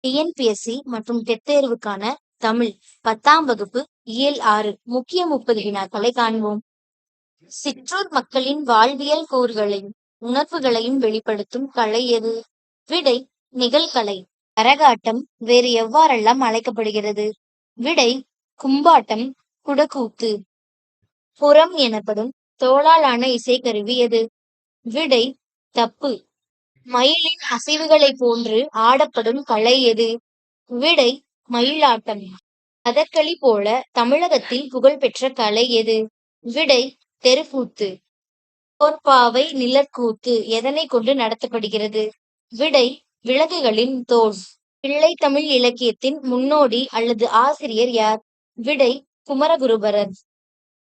TNPSC மற்றும் dead தேர்வுக்கான தமிழ் 10ஆம் வகுப்பு இயல் 6 முக்கிய 30 வினாக்களை காண்போம். சிற்றூர் மக்களின் வாழ்வியல் கூறுகளையும் உணர்வுகளையும் வெளிப்படுத்தும் கலை எது? விடை நிகழ்கலை. கரகாட்டம் வேறு எவ்வாறெல்லாம் அழைக்கப்படுகிறது? விடை கும்பாட்டம், குடக்கூத்து. புறம் எனப்படும் தோளாலான இசைக்கருவி எது? விடை தப்பு. மயிலின் அசைவுகளை போன்று ஆடப்படும் கலை எது? விடை மயிலாட்டம். கதகளி போல தமிழகத்தில் புகழ்பெற்ற கலை எது? விடை தெருக்கூத்து. தோற்பாவை நிழற்கூத்து எதனை கொண்டு நடத்தப்படுகிறது? விடை விலங்குகளின் தோல். பிள்ளைத்தமிழ் இலக்கியத்தின் முன்னோடி அல்லது ஆசிரியர் யார்? விடை குமரகுருபரர்.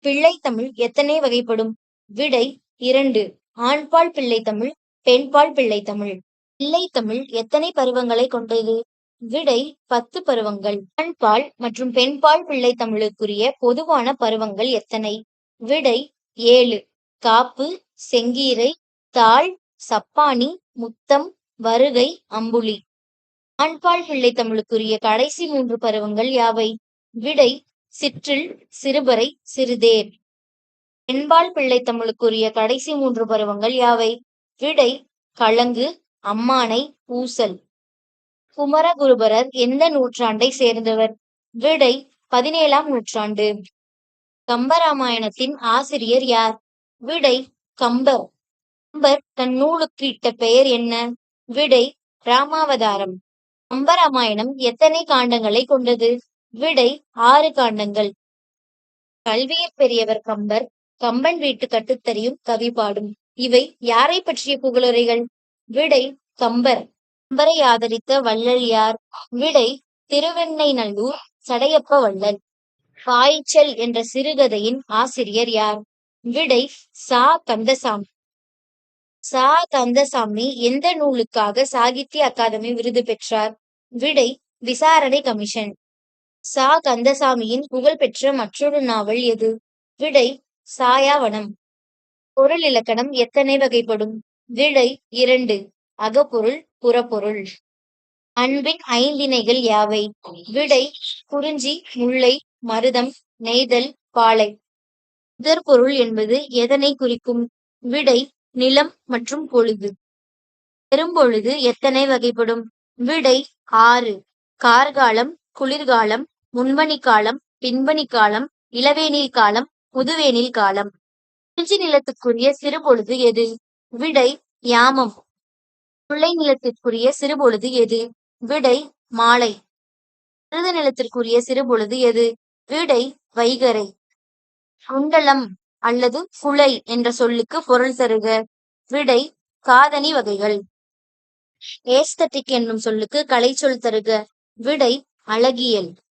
பிள்ளைத்தமிழ் எத்தனை வகைப்படும்? விடை 2. ஆண்பால் பிள்ளைத்தமிழ், பெண்பால் பிள்ளைத்தமிழ். பிள்ளைத்தமிழ் எத்தனை பருவங்களை கொண்டது? விடை 10 பருவங்கள். ஆண்பால் மற்றும் பெண்பால் பிள்ளைத்தமிழுக்குரிய பொதுவான பருவங்கள் எத்தனை? விடை 7. காப்பு, செங்கீரை, தாள், சப்பானி, முத்தம், வருகை, அம்புலி. ஆண்பால் பிள்ளைத்தமிழுக்குரிய கடைசி 3 பருவங்கள் யாவை? விடை சிற்றில், சிறுபறை, சிறுதேர். பெண்பால் பிள்ளைத்தமிழுக்குரிய கடைசி 3 பருவங்கள் யாவை? விடை கலங்கு, அம்மானை, ஊசல். குமரகுருபரர் எந்த நூற்றாண்டை சேர்ந்தவர்? விடை 17ஆம் நூற்றாண்டு. கம்பராமாயணத்தின் ஆசிரியர் யார்? விடை கம்பர். கம்பர் தன் நூலுக்கு இட்ட பெயர் என்ன? விடை ராமாவதாரம். கம்பராமாயணம் எத்தனை காண்டங்களை கொண்டது? விடை 6 காண்டங்கள். கல்வியற் பெரியவர் கம்பர். கம்பன் வீட்டு கட்டுத்தறியும் கவி பாடும். இவை யாரை பற்றிய புகழுரைகள்? விடை கம்பர். கம்பரை ஆதரித்த வள்ளல் யார்? விடை திருவெண்ணெய்நல்லூர் சடையப்ப வள்ளல். பாய்ச்சல் என்ற சிறுகதையின் ஆசிரியர் யார்? விடை சா. கந்தசாமி. சா. கந்தசாமி எந்த நூலுக்காக சாகித்ய அகாதமி விருது பெற்றார்? விடை விசாரணை கமிஷன். சா. கந்தசாமியின் புகழ்பெற்ற மற்றொரு நாவல் எது? விடை சாயாவனம். பொருள் இலக்கணம் எத்தனை வகைப்படும்? விடை 2. அகப்பொருள், புறப்பொருள். அன்பின் ஐந்திணைகள் யாவை? விடை குறிஞ்சி, முல்லை, மருதம், நெய்தல், பாலை. முதற்பொருள் என்பது எதனை குறிக்கும்? விடை நிலம் மற்றும் பொழுது. பெரும்பொழுது எத்தனை வகைப்படும்? விடை 6. கார்காலம், குளிர்காலம், முன்பனிக்காலம், பின்பனிக்காலம், இளவேனில் காலம், முதுவேனில் காலம். குறிஞ்சி நிலத்துக்குரிய சிறுபொழுது எது? விடை யாமம். முல்லை நிலத்திற்குரிய சிறுபொழுது எது? விடை மாலை. மருத நிலத்திற்குரிய சிறுபொழுது எது? விடை வைகறை. குண்டலம் அல்லது குலை என்ற சொல்லுக்கு பொருள் தருக. விடை காதணி வகைகள். ஏஸ்தட்டிக் என்னும் சொல்லுக்கு கலைச்சொல் தருக. விடை அழகியல்.